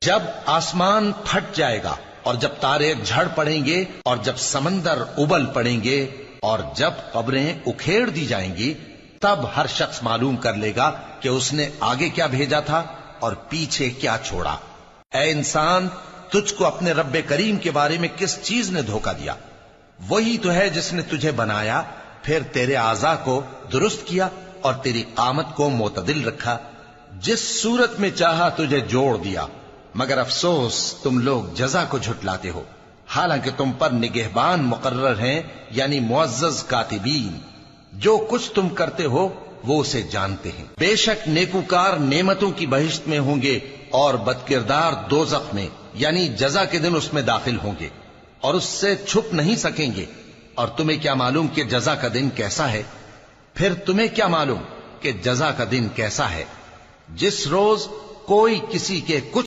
جب آسمان پھٹ جائے گا اور جب تارے جھڑ پڑیں گے اور جب سمندر ابل پڑیں گے اور جب قبریں اکھیڑ دی جائیں گی، تب ہر شخص معلوم کر لے گا کہ اس نے آگے کیا بھیجا تھا اور پیچھے کیا چھوڑا۔ اے انسان، تجھ کو اپنے رب کریم کے بارے میں کس چیز نے دھوکہ دیا؟ وہی تو ہے جس نے تجھے بنایا، پھر تیرے اعضاء کو درست کیا اور تیری قامت کو معتدل رکھا، جس صورت میں چاہا تجھے جوڑ دیا، مگر افسوس تم لوگ جزا کو جھٹلاتے ہو، حالانکہ تم پر نگہبان مقرر ہیں، یعنی معزز کاتبین۔ جو کچھ تم کرتے ہو وہ اسے جانتے ہیں۔ بے شک نیکوکار نعمتوں کی بہشت میں ہوں گے اور بدکردار دوزخ میں، یعنی جزا کے دن اس میں داخل ہوں گے اور اس سے چھپ نہیں سکیں گے۔ اور تمہیں کیا معلوم کہ جزا کا دن کیسا ہے؟ پھر تمہیں کیا معلوم کہ جزا کا دن کیسا ہے؟ جس روز کوئی کسی کے کچھ